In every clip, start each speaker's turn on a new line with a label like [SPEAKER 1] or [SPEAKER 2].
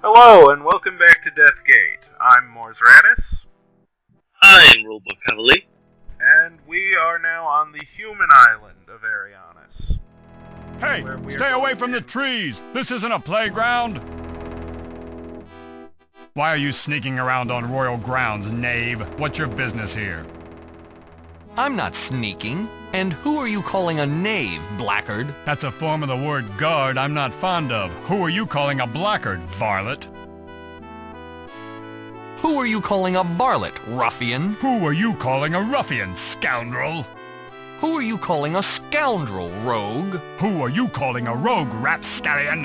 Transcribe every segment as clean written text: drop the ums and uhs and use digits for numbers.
[SPEAKER 1] Hello, and welcome back to Deathgate. I'm Mors Radis,
[SPEAKER 2] I am Rulebook Heavily.
[SPEAKER 1] and we are now on the human island of Arianis.
[SPEAKER 3] Hey, stay away from the trees! This isn't a playground! Why are you sneaking around on royal grounds, knave? What's your business here?
[SPEAKER 4] I'm not sneaking. And who are you calling a knave, blackguard?
[SPEAKER 3] That's a form of the word guard I'm not fond of. Who are you calling a blackguard, varlet?
[SPEAKER 4] Who are you calling a varlet, ruffian?
[SPEAKER 3] Who are you calling a ruffian, scoundrel?
[SPEAKER 4] Who are you calling a scoundrel, rogue?
[SPEAKER 3] Who are you calling a rogue, rapscallion?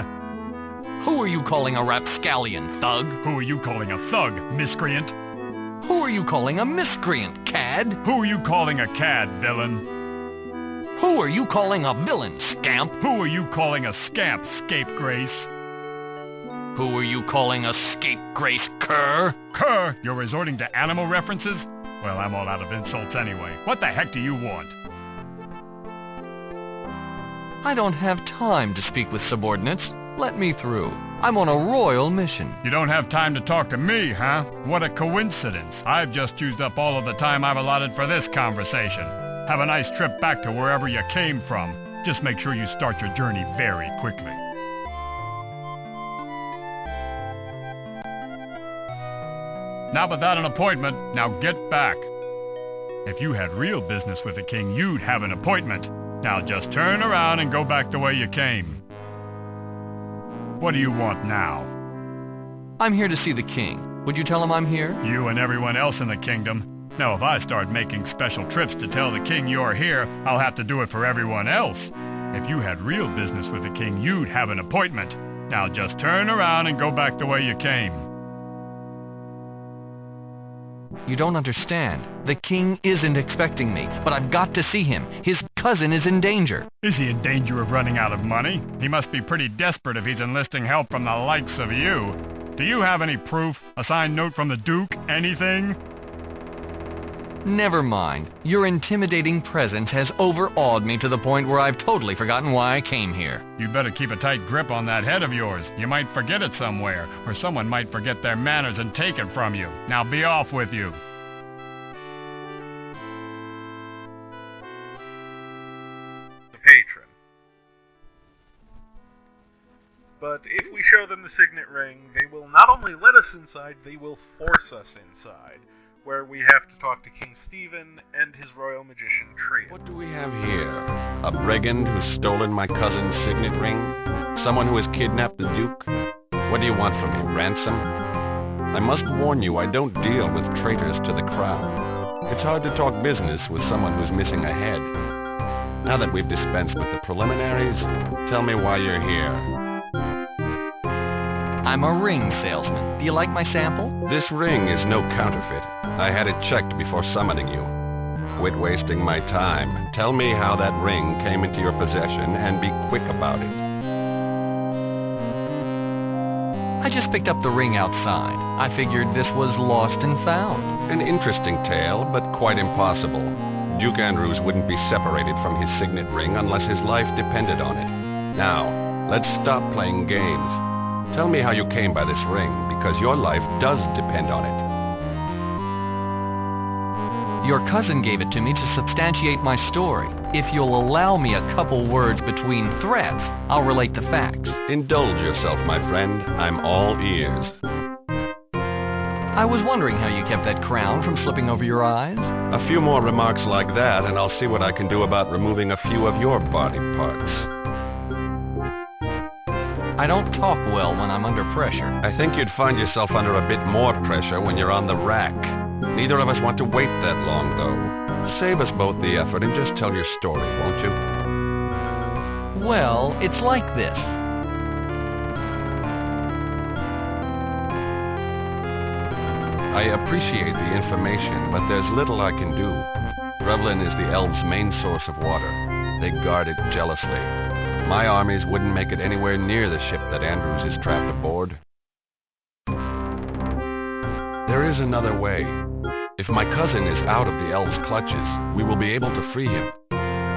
[SPEAKER 4] Who are you calling a rapscallion, thug?
[SPEAKER 3] Who are you calling a thug, miscreant?
[SPEAKER 4] Who are you calling a miscreant, cad?
[SPEAKER 3] Who are you calling a cad, villain?
[SPEAKER 4] Who are you calling a villain, scamp?
[SPEAKER 3] Who are you calling a scamp, scapegrace?
[SPEAKER 4] Who are you calling a scapegrace, cur?
[SPEAKER 3] Cur, you're resorting to animal references? Well, I'm all out of insults anyway. What the heck do you want?
[SPEAKER 4] I don't have time to speak with subordinates. Let me through. I'm on a royal mission.
[SPEAKER 3] You don't have time to talk to me, huh? What a coincidence. I've just used up all of the time I've allotted for this conversation. Have a nice trip back to wherever you came from. Just make sure you start your journey very quickly. Now without an appointment, now get back. If you had real business with the king, you'd have an appointment. Now just turn around and go back the way you came. What do you want now?
[SPEAKER 4] I'm here to see the king. Would you tell him I'm here?
[SPEAKER 3] You and everyone else in the kingdom. Now, if I start making special trips to tell the king you're here, I'll have to do it for everyone else. If you had real business with the king, you'd have an appointment. Now just turn around and go back the way you came.
[SPEAKER 4] You don't understand. The king isn't expecting me, but I've got to see him. His cousin is in danger.
[SPEAKER 3] Is he in danger of running out of money? He must be pretty desperate if he's enlisting help from the likes of you. Do you have any proof? A signed note from the Duke? Anything?
[SPEAKER 4] Never mind. Your intimidating presence has overawed me to the point where I've totally forgotten why I came here.
[SPEAKER 3] You better keep a tight grip on that head of yours. You might forget it somewhere, or someone might forget their manners and take it from you. Now be off with you.
[SPEAKER 1] The patron. But if we show them the signet ring, they will not only let us inside, they will force us inside, where we have to talk to King Stephen and his royal magician trio.
[SPEAKER 5] What do we have here? A brigand who's stolen my cousin's signet ring? Someone who has kidnapped the Duke? What do you want from me, ransom? I must warn you, I don't deal with traitors to the crown. It's hard to talk business with someone who's missing a head. Now that we've dispensed with the preliminaries, tell me why you're here.
[SPEAKER 4] I'm a ring salesman. Do you like my sample?
[SPEAKER 5] This ring is no counterfeit. I had it checked before summoning you. Quit wasting my time. Tell me how that ring came into your possession and be quick about it.
[SPEAKER 4] I just picked up the ring outside. I figured this was lost and found.
[SPEAKER 5] An interesting tale, but quite impossible. Duke Andrews wouldn't be separated from his signet ring unless his life depended on it. Now, let's stop playing games. Tell me how you came by this ring, because your life does depend on it.
[SPEAKER 4] Your cousin gave it to me to substantiate my story. If you'll allow me a couple words between threats, I'll relate the facts.
[SPEAKER 5] Indulge yourself, my friend. I'm all ears.
[SPEAKER 4] I was wondering how you kept that crown from slipping over your eyes.
[SPEAKER 5] A few more remarks like that, and I'll see what I can do about removing a few of your body parts.
[SPEAKER 4] I don't talk well when I'm under pressure.
[SPEAKER 5] I think you'd find yourself under a bit more pressure when you're on the rack. Neither of us want to wait that long, though. Save us both the effort and just tell your story, won't you?
[SPEAKER 4] Well, it's like this.
[SPEAKER 5] I appreciate the information, but there's little I can do. Drevlin is the elves' main source of water. They guard it jealously. My armies wouldn't make it anywhere near the ship that Andrews is trapped aboard. There is another way. If my cousin is out of the elves' clutches, we will be able to free him.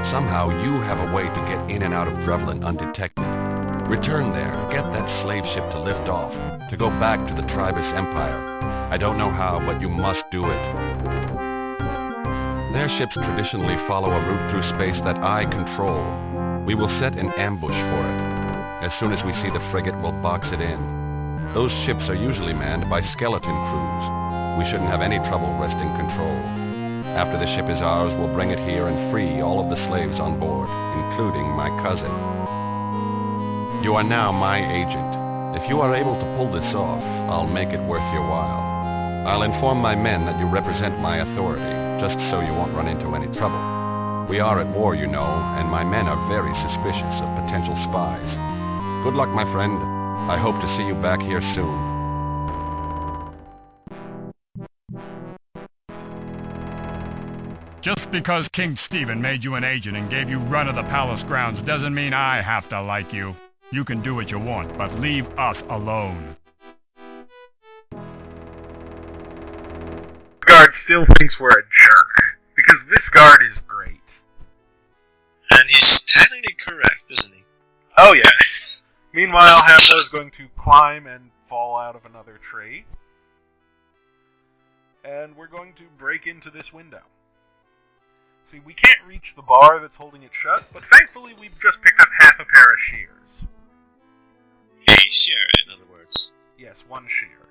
[SPEAKER 5] Somehow you have a way to get in and out of Drevlin undetected. Return there, get that slave ship to lift off, to go back to the Tribus Empire. I don't know how, but you must do it. Their ships traditionally follow a route through space that I control. We will set an ambush for it. As soon as we see the frigate, we'll box it in. Those ships are usually manned by skeleton crews. We shouldn't have any trouble wresting control. After the ship is ours, we'll bring it here and free all of the slaves on board, including my cousin. You are now my agent. If you are able to pull this off, I'll make it worth your while. I'll inform my men that you represent my authority, just so you won't run into any trouble. We are at war, you know, and my men are very suspicious of potential spies. Good luck, my friend. I hope to see you back here soon.
[SPEAKER 3] Just because King Stephen made you an agent and gave you run of the palace grounds doesn't mean I have to like you. You can do what you want, but leave us alone.
[SPEAKER 1] Guard still thinks we're a jerk, because this guard is great.
[SPEAKER 2] And he's technically correct, isn't he?
[SPEAKER 1] Oh yeah. Meanwhile, Haplo is going to climb and fall out of another tree. And we're going to break into this window. See, we can't reach the bar that's holding it shut, but thankfully we've just picked up half a pair of shears.
[SPEAKER 2] A shear, in other words.
[SPEAKER 1] Yes, one shear.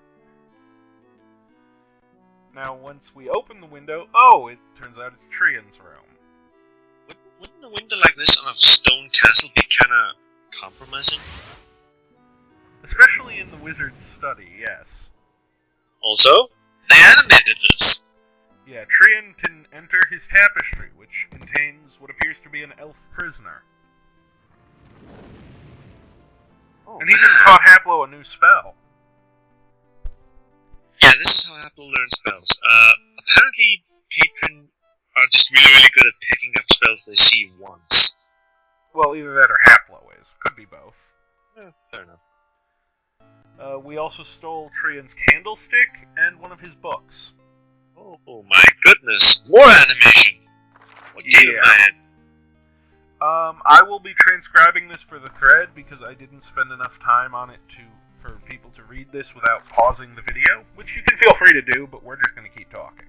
[SPEAKER 1] Now, once we open the window, oh, it turns out it's Trian's room.
[SPEAKER 2] Wouldn't a window like this on a stone castle be kinda compromising?
[SPEAKER 1] Especially in the wizard's study, yes.
[SPEAKER 2] Also, they animated this.
[SPEAKER 1] Yeah, Trian can enter his tapestry, which contains what appears to be an elf prisoner.
[SPEAKER 2] Oh,
[SPEAKER 1] and he just taught Haplo a new spell.
[SPEAKER 2] Yeah, this is how Haplo learns spells. Apparently, Patron are just really, really good at picking up spells they see once.
[SPEAKER 1] Well, either that or Haplo is. Could be both.
[SPEAKER 2] Yeah, fair enough.
[SPEAKER 1] We also stole Trian's candlestick and one of his books.
[SPEAKER 2] Oh my goodness, more animation! What game am I in?
[SPEAKER 1] I will be transcribing this for the thread because I didn't spend enough time on it for people to read this without pausing the video, which you can feel free to do, but we're just going to keep talking.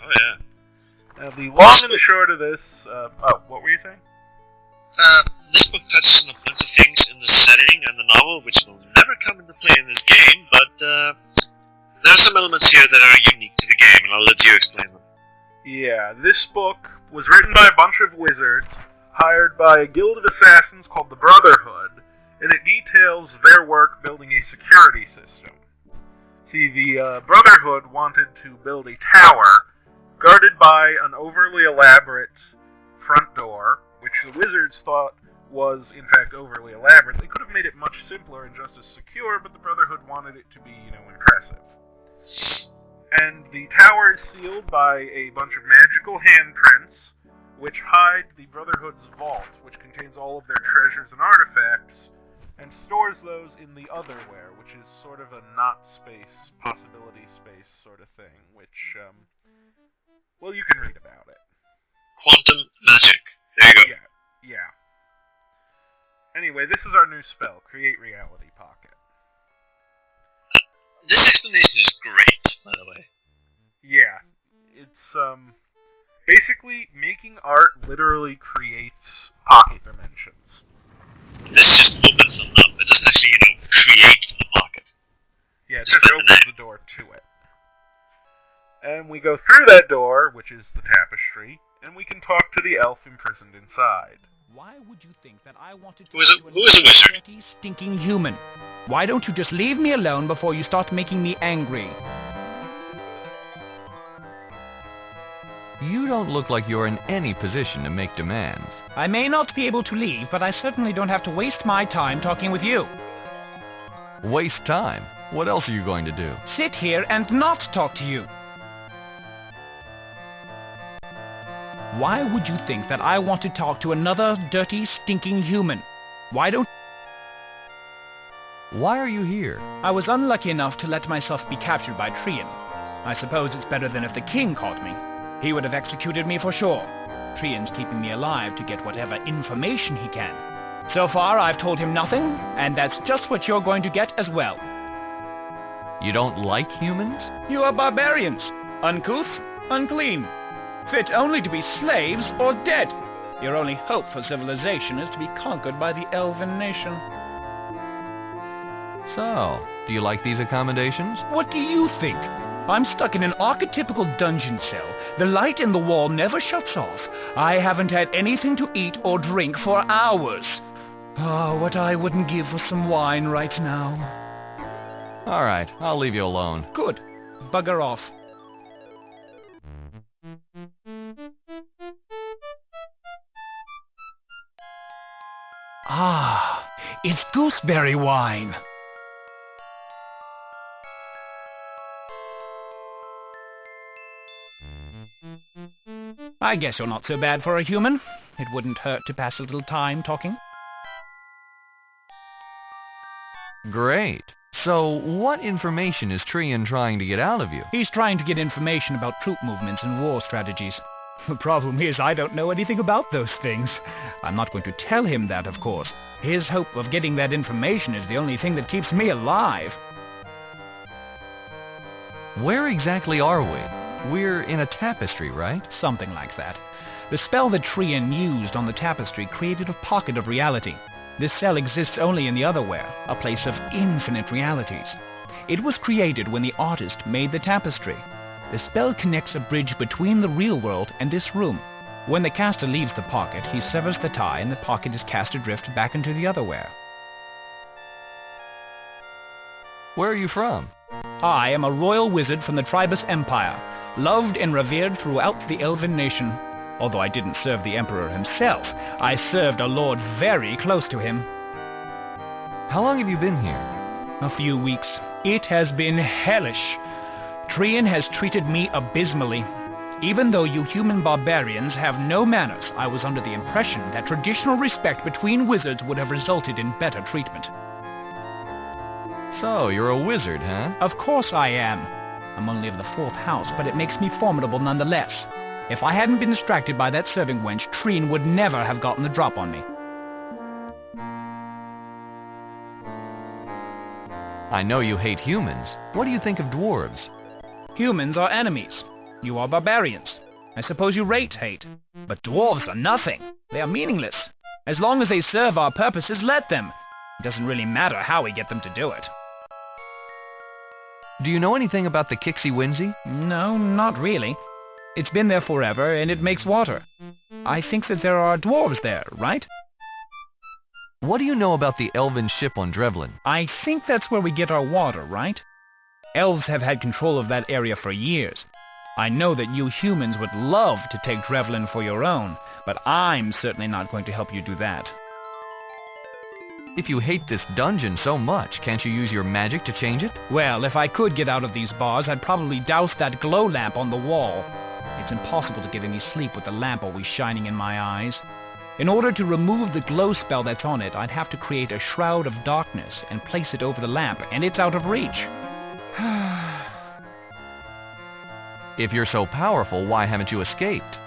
[SPEAKER 2] Oh yeah.
[SPEAKER 1] The long and the short of this, what were you saying?
[SPEAKER 2] This book touches on a bunch of things in the setting and the novel, which will never come into play in this game, but there are some elements here that are unique to the game, and I'll let you explain them.
[SPEAKER 1] Yeah, this book was written by a bunch of wizards, hired by a guild of assassins called the Brotherhood, and it details their work building a security system. See, the Brotherhood wanted to build a tower guarded by an overly elaborate front door, which the wizards thought was, in fact, overly elaborate. They could have made it much simpler and just as secure, but the Brotherhood wanted it to be, impressive. And the tower is sealed by a bunch of magical handprints, which hide the Brotherhood's vault, which contains all of their treasures and artifacts, and stores those in the Otherwhere, which is sort of a not-space, possibility space sort of thing, which, well, you can read about it.
[SPEAKER 2] Quantum magic. There you go.
[SPEAKER 1] Yeah. Anyway, this is our new spell, Create Reality Pocket.
[SPEAKER 2] This explanation is great, by the way.
[SPEAKER 1] Yeah, it's, basically, making art literally creates pocket dimensions.
[SPEAKER 2] This just opens them up. It doesn't actually, create the pocket.
[SPEAKER 1] Yeah, it just opens the door to it. And we go through that door, which is the tapestry, and we can talk to the elf imprisoned inside.
[SPEAKER 6] Why would you think that I wanted to...
[SPEAKER 2] Who is a wizard?
[SPEAKER 6] Dirty, stinking human? Why don't you just leave me alone before you start making me angry?
[SPEAKER 4] You don't look like you're in any position to make demands.
[SPEAKER 6] I may not be able to leave, but I certainly don't have to waste my time talking with you.
[SPEAKER 4] Waste time? What else are you going to do?
[SPEAKER 6] Sit here and not talk to you. Why would you think that I want to talk to another dirty, stinking human? Why
[SPEAKER 4] are you here?
[SPEAKER 6] I was unlucky enough to let myself be captured by Trian. I suppose it's better than if the king caught me. He would have executed me for sure. Trian's keeping me alive to get whatever information he can. So far, I've told him nothing, and that's just what you're going to get as well.
[SPEAKER 4] You don't like humans?
[SPEAKER 6] You are barbarians. Uncouth, unclean. Fit only to be slaves or dead. Your only hope for civilization is to be conquered by the elven nation.
[SPEAKER 4] So, do you like these accommodations?
[SPEAKER 6] What do you think? I'm stuck in an archetypical dungeon cell. The light in the wall never shuts off. I haven't had anything to eat or drink for hours. Oh, what I wouldn't give for some wine right now.
[SPEAKER 4] All right, I'll leave you alone.
[SPEAKER 6] Good. Bugger off. Ah, it's gooseberry wine. I guess you're not so bad for a human. It wouldn't hurt to pass a little time talking.
[SPEAKER 4] Great. So, what information is Trian trying to get out of you?
[SPEAKER 6] He's trying to get information about troop movements and war strategies. The problem is I don't know anything about those things. I'm not going to tell him that, of course. His hope of getting that information is the only thing that keeps me alive.
[SPEAKER 4] Where exactly are we? We're in a tapestry, right?
[SPEAKER 6] Something like that. The spell that Trian used on the tapestry created a pocket of reality. This cell exists only in the Otherwhere, a place of infinite realities. It was created when the artist made the tapestry. The spell connects a bridge between the real world and this room. When the caster leaves the pocket, he severs the tie and the pocket is cast adrift back into the Otherwhere.
[SPEAKER 4] Where are you from?
[SPEAKER 6] I am a royal wizard from the Tribus Empire, loved and revered throughout the elven nation. Although I didn't serve the Emperor himself, I served a lord very close to him.
[SPEAKER 4] How long have you been here?
[SPEAKER 6] A few weeks. It has been hellish. Trian has treated me abysmally. Even though you human barbarians have no manners, I was under the impression that traditional respect between wizards would have resulted in better treatment.
[SPEAKER 4] So, you're a wizard, huh?
[SPEAKER 6] Of course I am. I'm only of the 4th house, but it makes me formidable nonetheless. If I hadn't been distracted by that serving wench, Trian would never have gotten the drop on me.
[SPEAKER 4] I know you hate humans. What do you think of dwarves?
[SPEAKER 6] Humans are enemies. You are barbarians. I suppose you rate hate. But dwarves are nothing. They are meaningless. As long as they serve our purposes, let them. It doesn't really matter how we get them to do it.
[SPEAKER 4] Do you know anything about the Kixie Whinsey?
[SPEAKER 6] No, not really. It's been there forever, and it makes water. I think that there are dwarves there, right?
[SPEAKER 4] What do you know about the elven ship on Drevlin?
[SPEAKER 6] I think that's where we get our water, right? Elves have had control of that area for years. I know that you humans would love to take Drevlin for your own, but I'm certainly not going to help you do that.
[SPEAKER 4] If you hate this dungeon so much, can't you use your magic to change it?
[SPEAKER 6] Well, if I could get out of these bars, I'd probably douse that glow lamp on the wall. It's impossible to get any sleep with the lamp always shining in my eyes. In order to remove the glow spell that's on it, I'd have to create a shroud of darkness and place it over the lamp, and it's out of reach.
[SPEAKER 4] If you're so powerful, why haven't you escaped?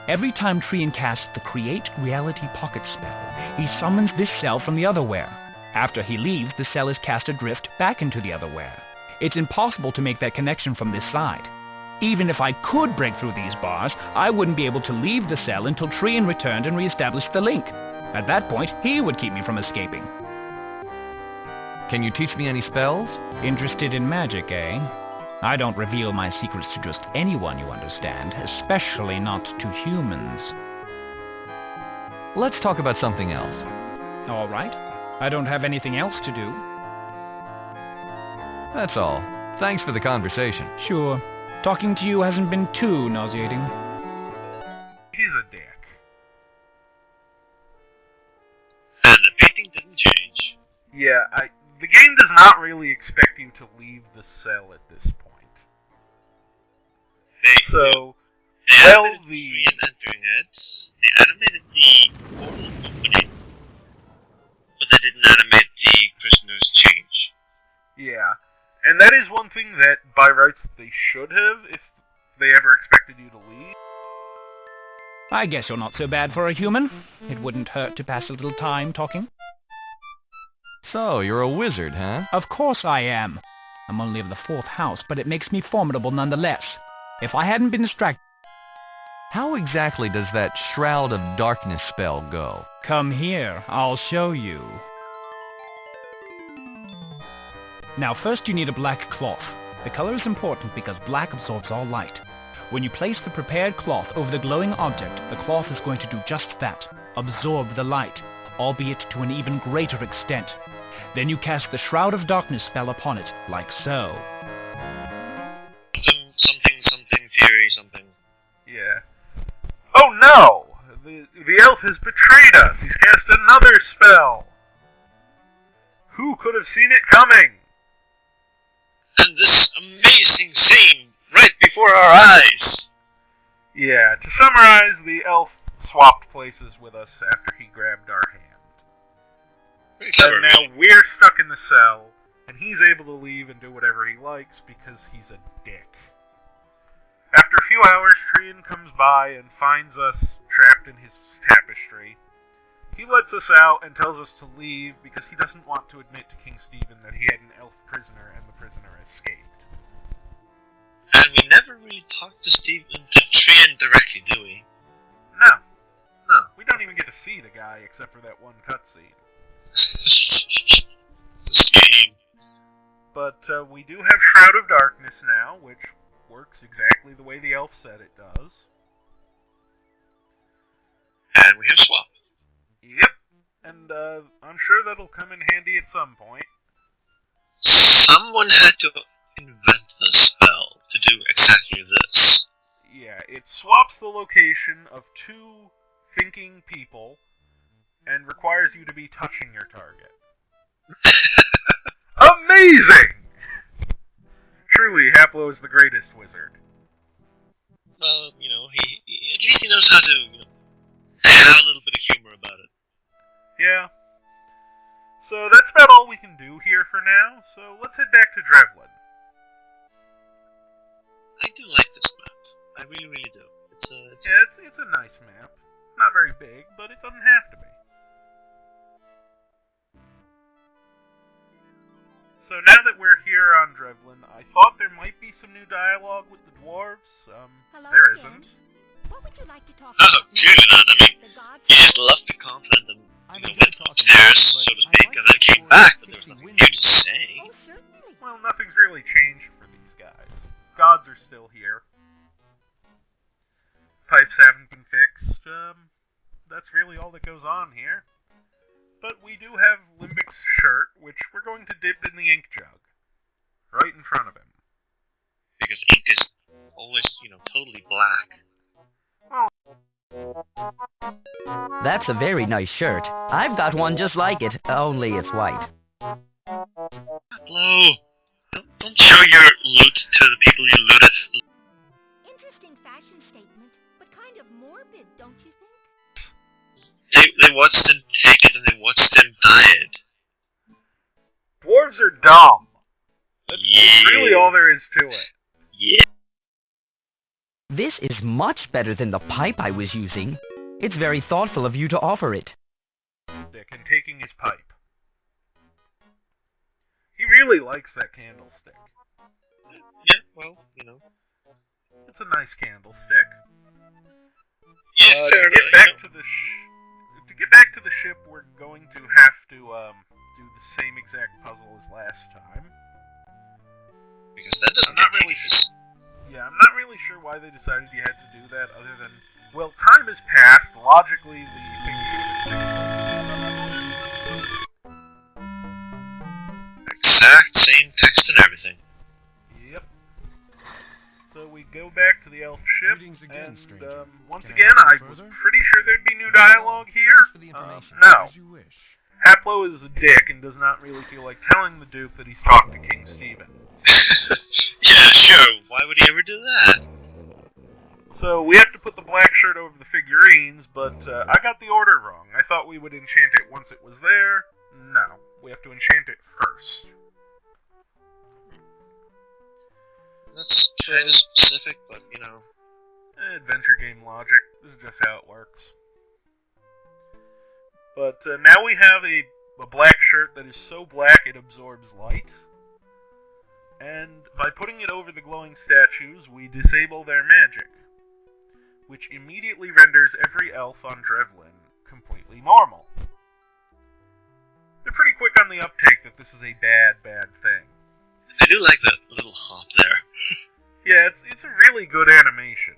[SPEAKER 6] Every time Trian casts the Create Reality Pocket spell, he summons this cell from the Otherwhere. After he leaves, the cell is cast adrift back into the Otherwhere. It's impossible to make that connection from this side. Even if I could break through these bars, I wouldn't be able to leave the cell until Trian returned and reestablished the link. At that point, he would keep me from escaping.
[SPEAKER 4] Can you teach me any spells?
[SPEAKER 6] Interested in magic, eh? I don't reveal my secrets to just anyone, you understand, especially not to humans.
[SPEAKER 4] Let's talk about something else.
[SPEAKER 6] All right. I don't have anything else to do.
[SPEAKER 4] That's all. Thanks for the conversation.
[SPEAKER 6] Sure. Talking to you hasn't been too nauseating.
[SPEAKER 1] He's a dick.
[SPEAKER 2] And the painting didn't change.
[SPEAKER 1] Yeah, the game does not really expect you to leave the cell at this point.
[SPEAKER 2] They
[SPEAKER 1] Well,
[SPEAKER 2] animated Trian entering it, they animated the portal opening, but they didn't animate the prisoner's change.
[SPEAKER 1] Yeah. And that is one thing that, by rights, they should have, if they ever expected you to leave.
[SPEAKER 6] I guess you're not so bad for a human. It wouldn't hurt to pass a little time talking.
[SPEAKER 4] So, you're a wizard, huh?
[SPEAKER 6] Of course I am. I'm only of the 4th house, but it makes me formidable nonetheless. If I hadn't been distracted...
[SPEAKER 4] How exactly does that Shroud of Darkness spell go?
[SPEAKER 6] Come here, I'll show you. Now first you need a black cloth. The color is important because black absorbs all light. When you place the prepared cloth over the glowing object, the cloth is going to do just that, absorb the light, albeit to an even greater extent. Then you cast the Shroud of Darkness spell upon it, like so.
[SPEAKER 2] Something, theory, something.
[SPEAKER 1] Yeah. Oh no! The elf has betrayed us! He's cast another spell! Who could have seen it coming?
[SPEAKER 2] And this amazing scene right before our eyes!
[SPEAKER 1] Yeah, to summarize, the elf swapped places with us after he grabbed our hand.
[SPEAKER 2] Pretty clever,
[SPEAKER 1] and now we're stuck in the cell, and he's able to leave and do whatever he likes because he's a dick. After a few hours, Trian comes by and finds us trapped in his tapestry. He lets us out and tells us to leave because he doesn't want to admit to King Stephen that he had an elf prisoner and the prisoner escaped.
[SPEAKER 2] And we never really talked to Trian directly, do we?
[SPEAKER 1] No. We don't even get to see the guy except for that one cutscene.
[SPEAKER 2] This game.
[SPEAKER 1] But we do have Shroud of Darkness now, which works exactly the way the elf said it does.
[SPEAKER 2] And we have Swap.
[SPEAKER 1] Yep. And I'm sure that'll come in handy at some point.
[SPEAKER 2] Someone had to invent the spell to do exactly this.
[SPEAKER 1] Yeah, it swaps the location of 2 thinking people and requires you to be touching your target. Amazing! Truly, Haplo is the greatest wizard.
[SPEAKER 2] Well, he at least he knows how to, have a little bit of humor about it.
[SPEAKER 1] Yeah. So that's about all we can do here for now, so let's head back to Drevlin.
[SPEAKER 2] I do like this map. I really, really do. It's
[SPEAKER 1] a nice map. Not very big, but it doesn't have to be. So now that we're here on Drevlin, I thought there might be some new dialogue with the dwarves.
[SPEAKER 7] Hello
[SPEAKER 1] there
[SPEAKER 7] again.
[SPEAKER 1] isn't.
[SPEAKER 7] What would you like to talk
[SPEAKER 2] Oh,
[SPEAKER 7] about?
[SPEAKER 2] clearly not. I mean, he just left the continent and, went upstairs, so to speak, and then came back, but there was nothing new to say.
[SPEAKER 7] Oh, certainly.
[SPEAKER 1] Well, nothing's really changed for these guys. Gods are still here. Pipes haven't been fixed. That's really all that goes on here. But we do have Limbic's shirt, which we're going to dip in the ink jug. Right in front of him.
[SPEAKER 2] Because ink is always, totally black.
[SPEAKER 8] That's a very nice shirt. I've got one just like it, only it's white.
[SPEAKER 2] Hello. Don't show your loot to the people you looted.
[SPEAKER 7] Interesting fashion statement, but kind of morbid, don't you think?
[SPEAKER 2] They watched him take it and they watched him buy it.
[SPEAKER 1] Dwarves are dumb. That's
[SPEAKER 2] Yeah.
[SPEAKER 1] really all there is to it.
[SPEAKER 2] Yeah.
[SPEAKER 8] This is much better than the pipe I was using. It's very thoughtful of you to offer it.
[SPEAKER 1] Dick and taking his pipe. He really likes that candlestick.
[SPEAKER 2] Yeah, well,
[SPEAKER 1] It's a nice candlestick.
[SPEAKER 2] Yeah,
[SPEAKER 1] To get back to the ship, we're going to have to do the same exact puzzle as last time.
[SPEAKER 2] Because that doesn't
[SPEAKER 1] I'm not
[SPEAKER 2] get
[SPEAKER 1] really
[SPEAKER 2] tedious.
[SPEAKER 1] Yeah, I'm not really sure why they decided you had to do that, other than, well, time has passed. Logically, the thing
[SPEAKER 2] Exact same text and everything.
[SPEAKER 1] Yep. So we go back to the elf ship,
[SPEAKER 5] Greetings again,
[SPEAKER 1] and
[SPEAKER 5] stranger.
[SPEAKER 1] once
[SPEAKER 5] Can I
[SPEAKER 1] again,
[SPEAKER 5] help
[SPEAKER 1] I
[SPEAKER 5] you
[SPEAKER 1] was
[SPEAKER 5] further?
[SPEAKER 1] pretty sure there'd be new dialogue
[SPEAKER 5] Thanks
[SPEAKER 1] here.
[SPEAKER 5] for the information.
[SPEAKER 1] No.
[SPEAKER 5] As you wish.
[SPEAKER 1] Haplo is a dick and does not really feel like telling the Duke that he's talked to King Stephen.
[SPEAKER 2] Yeah, sure. Why would he ever do that?
[SPEAKER 1] So we have to put the black shirt over the figurines, but I got the order wrong. I thought we would enchant it once it was there. No, we have to enchant it first.
[SPEAKER 2] That's kind of specific, but
[SPEAKER 1] Adventure game logic. This is just how it works. But now we have a black shirt that is so black it absorbs light. And by putting it over the glowing statues, we disable their magic, which immediately renders every elf on Drevlin completely normal. They're pretty quick on the uptake that this is a bad thing.
[SPEAKER 2] I do like that little hop there.
[SPEAKER 1] Yeah, it's a really good animation.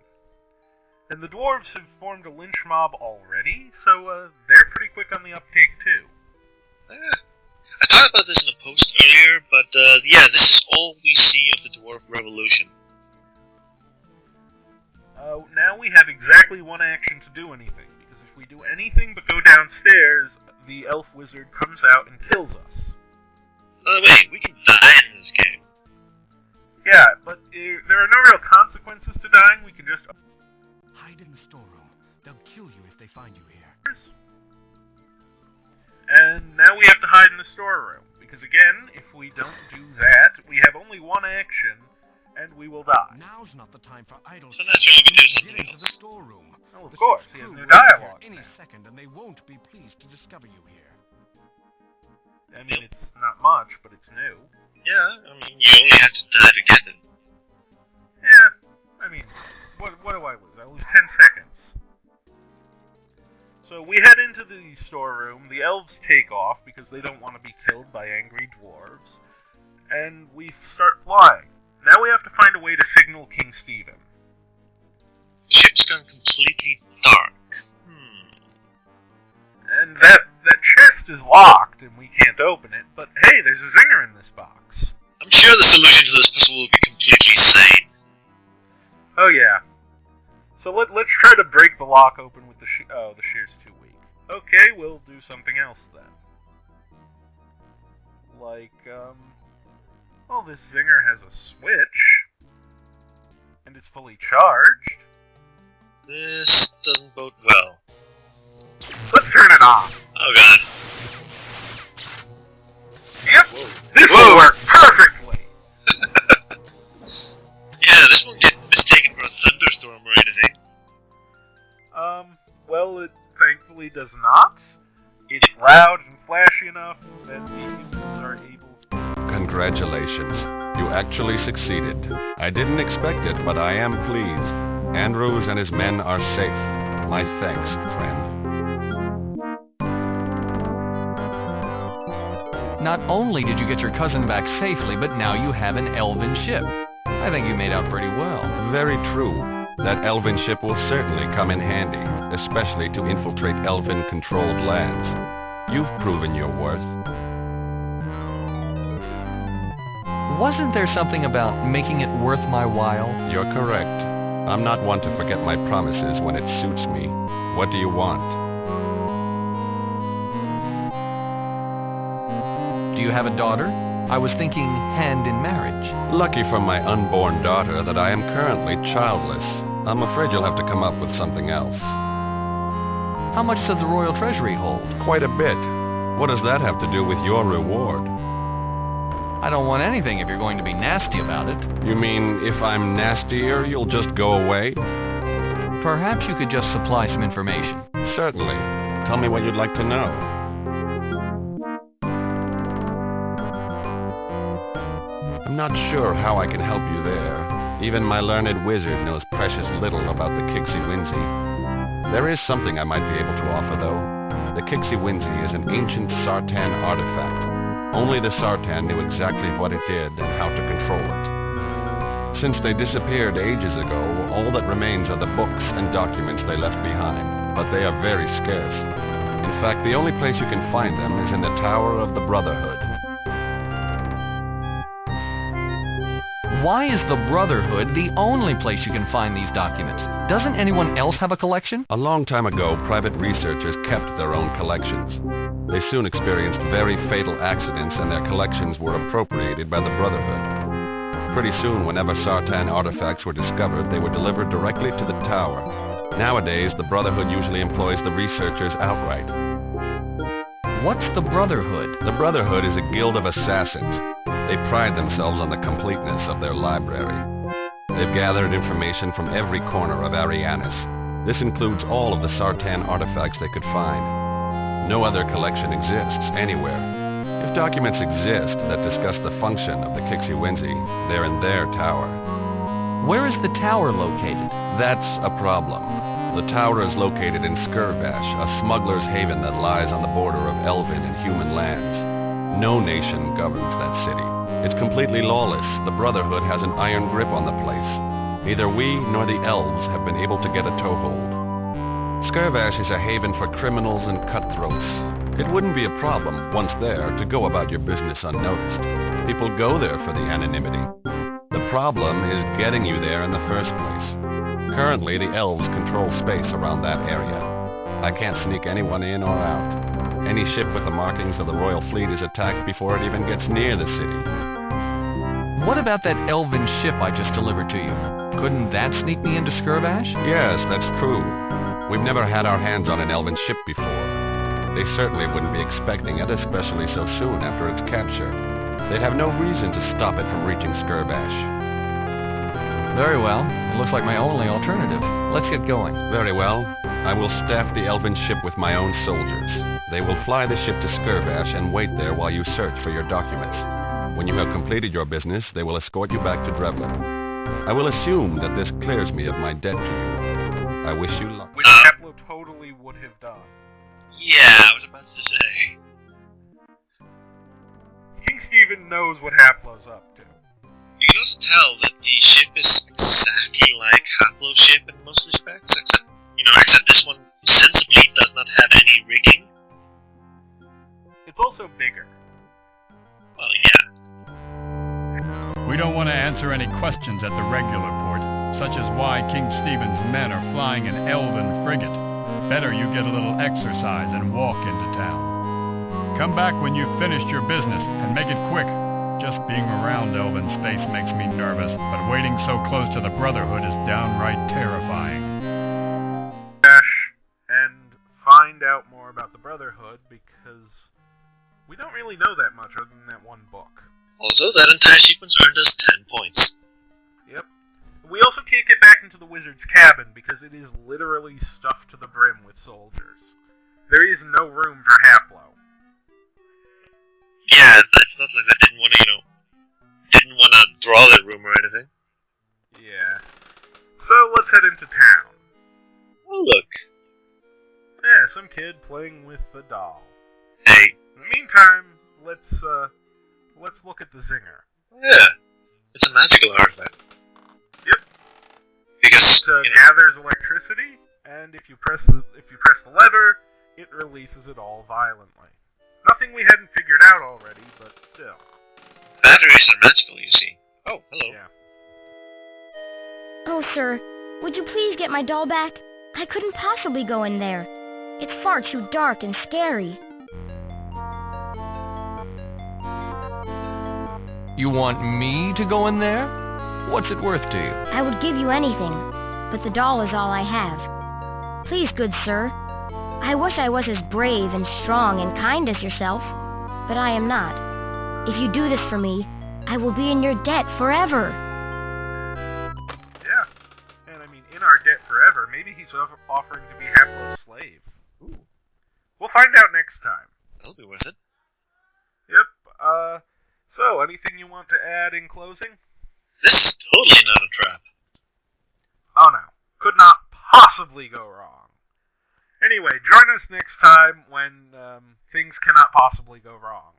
[SPEAKER 1] And the dwarves have formed a lynch mob already, so they're pretty quick on the uptake too.
[SPEAKER 2] I thought about this in a post earlier, but yeah, this is all we see of the Dwarf Revolution.
[SPEAKER 1] Now we have exactly one action to do anything, because if we do anything but go downstairs, the elf wizard comes out and kills us.
[SPEAKER 2] Wait, we can die in this game.
[SPEAKER 1] Yeah, but there are no real consequences to dying, we can just...
[SPEAKER 9] Hide in the storeroom. They'll kill you if they find you here.
[SPEAKER 1] And now we have to hide in the storeroom, because again, if we don't do that, we have only one action, and we will die.
[SPEAKER 9] Now's not the time for idle.
[SPEAKER 2] So naturally we do something
[SPEAKER 9] Get into the
[SPEAKER 2] else.
[SPEAKER 9] storeroom.
[SPEAKER 1] Oh, of
[SPEAKER 9] The
[SPEAKER 1] course,
[SPEAKER 9] ship's
[SPEAKER 1] he has
[SPEAKER 9] crew
[SPEAKER 1] new
[SPEAKER 9] will be here
[SPEAKER 1] dialogue
[SPEAKER 9] any
[SPEAKER 1] now.
[SPEAKER 9] second, and they won't be pleased to discover you here.
[SPEAKER 1] I mean, it's not much, but it's new.
[SPEAKER 2] Yeah, I mean, you only have to die to get them.
[SPEAKER 1] Yeah, I mean, what do I lose? I lose 10 seconds. So we head into the storeroom, the elves take off because they don't want to be killed by angry dwarves, and we start flying. Now we have to find a way to signal King Stephen.
[SPEAKER 2] The ship's gone completely dark.
[SPEAKER 1] And that chest is locked and we can't open it, but hey, there's a zinger in this box.
[SPEAKER 2] I'm sure the solution to this puzzle will be completely sane.
[SPEAKER 1] Oh yeah. So let's try to break the lock open with the shear's too weak. Okay, we'll do something else then. Like, well, this zinger has a switch, and it's fully charged.
[SPEAKER 2] This doesn't bode well.
[SPEAKER 1] Let's turn it off.
[SPEAKER 2] Oh god.
[SPEAKER 1] Yep,
[SPEAKER 2] Whoa.
[SPEAKER 1] this will work perfectly.
[SPEAKER 2] Yeah, this won't get mistaken for a thunderstorm or anything.
[SPEAKER 1] Well, it thankfully does not. It's loud and flashy enough that the humans are able to...
[SPEAKER 5] Congratulations. You actually succeeded. I didn't expect it, but I am pleased. Andrews and his men are safe. My thanks, friend.
[SPEAKER 4] Not only did you get your cousin back safely, but now you have an elven ship. I think you made out pretty well.
[SPEAKER 5] Very true. That elven ship will certainly come in handy, especially to infiltrate elven-controlled lands. You've proven your worth.
[SPEAKER 4] Wasn't there something about making it worth my while?
[SPEAKER 5] You're correct. I'm not one to forget my promises when it suits me. What do you want?
[SPEAKER 4] Do you have a daughter? I was thinking hand in marriage.
[SPEAKER 5] Lucky for my unborn daughter that I am currently childless. I'm afraid you'll have to come up with something else.
[SPEAKER 4] How much does the royal treasury hold?
[SPEAKER 5] Quite a bit. What does that have to do with your reward?
[SPEAKER 4] I don't want anything if you're going to be nasty about it.
[SPEAKER 5] You mean if I'm nastier, you'll just go away?
[SPEAKER 4] Perhaps you could just supply some information.
[SPEAKER 5] Certainly. Tell me what you'd like to know. I'm not sure how I can help you there. Even my learned wizard knows precious little about the Kixie-Winzy. There is something I might be able to offer, though. The Kixie-Winzy is an ancient Sartan artifact. Only the Sartan knew exactly what it did and how to control it. Since they disappeared ages ago, all that remains are the books and documents they left behind, but they are very scarce. In fact, the only place you can find them is in the Tower of the Brotherhood.
[SPEAKER 4] Why is the Brotherhood the only place you can find these documents? Doesn't anyone else have a collection?
[SPEAKER 5] A long time ago, private researchers kept their own collections. They soon experienced very fatal accidents and their collections were appropriated by the Brotherhood. Pretty soon, whenever Sartan artifacts were discovered, they were delivered directly to the tower. Nowadays, the Brotherhood usually employs the researchers outright.
[SPEAKER 4] What's the Brotherhood?
[SPEAKER 5] The Brotherhood is a guild of assassins. They pride themselves on the completeness of their library. They've gathered information from every corner of Arianis. This includes all of the Sartan artifacts they could find. No other collection exists anywhere. If documents exist that discuss the function of the Kixie-Winzy, they're in their tower.
[SPEAKER 4] Where is the tower located?
[SPEAKER 5] That's a problem. The tower is located in Skirvash, a smuggler's haven that lies on the border of Elven and human lands. No nation governs that city. It's completely lawless. The Brotherhood has an iron grip on the place. Neither we nor the elves have been able to get a toehold. Skirvash is a haven for criminals and cutthroats. It wouldn't be a problem, once there, to go about your business unnoticed. People go there for the anonymity. The problem is getting you there in the first place. Currently, the elves control space around that area. I can't sneak anyone in or out. Any ship with the markings of the Royal Fleet is attacked before it even gets near the city.
[SPEAKER 4] What about that elven ship I just delivered to you? Couldn't that sneak me into Skirvash?
[SPEAKER 5] Yes, that's true. We've never had our hands on an elven ship before. They certainly wouldn't be expecting it, especially so soon after its capture. They'd have no reason to stop it from reaching Skirvash.
[SPEAKER 4] Very well. It looks like my only alternative. Let's get going.
[SPEAKER 5] Very well. I will staff the elven ship with my own soldiers. They will fly the ship to Skirvash and wait there while you search for your documents. When you have completed your business, they will escort you back to Drevlin. I will assume that this clears me of my debt to you. I wish you luck.
[SPEAKER 1] Which Haplo totally would have done.
[SPEAKER 2] Yeah, I was about to say.
[SPEAKER 1] King Stephen knows what Haplo's up to.
[SPEAKER 2] You can also tell that the ship is exactly like Haplo's ship in most respects, except this one sensibly does not have any rigging.
[SPEAKER 1] It's also bigger.
[SPEAKER 2] Well, yeah.
[SPEAKER 3] We don't want to answer any questions at the regular port, such as why King Stephen's men are flying an elven frigate. Better you get a little exercise and walk into town. Come back when you've finished your business, and make it quick. Just being around elven space makes me nervous, but waiting so close to the Brotherhood is downright terrifying.
[SPEAKER 1] And find out more about the Brotherhood, because we don't really know that much other than that one book.
[SPEAKER 2] Also, that entire sequence earned us 10 points.
[SPEAKER 1] Yep. We also can't get back into the wizard's cabin because it is literally stuffed to the brim with soldiers. There is no room for Haplo.
[SPEAKER 2] Yeah, it's not like they didn't want to draw that room or anything.
[SPEAKER 1] Yeah. So let's head into town.
[SPEAKER 2] Oh, look.
[SPEAKER 1] Yeah, some kid playing with a doll.
[SPEAKER 2] Hey.
[SPEAKER 1] In the meantime, let's look at the zinger.
[SPEAKER 2] Yeah, it's a magical artifact.
[SPEAKER 1] Yep.
[SPEAKER 2] Because
[SPEAKER 1] it gathers electricity, and if you press the lever, it releases it all violently. Nothing we hadn't figured out already, but still.
[SPEAKER 2] Batteries are magical, you see. Oh, hello.
[SPEAKER 1] Yeah.
[SPEAKER 7] Oh, sir, would you please get my doll back? I couldn't possibly go in there. It's far too dark and scary.
[SPEAKER 4] You want me to go in there? What's it worth to you?
[SPEAKER 7] I would give you anything, but the doll is all I have. Please, good sir. I wish I was as brave and strong and kind as yourself, but I am not. If you do this for me, I will be in your debt forever.
[SPEAKER 1] Yeah, and I mean, in our debt forever, maybe he's offering to be Haplo's slave. Ooh. We'll find out next time.
[SPEAKER 2] That'll be worth it.
[SPEAKER 1] Yep, so, anything you want to add in closing?
[SPEAKER 2] This is totally not a trap.
[SPEAKER 1] Oh no, could not possibly go wrong. Anyway, join us next time when things cannot possibly go wrong.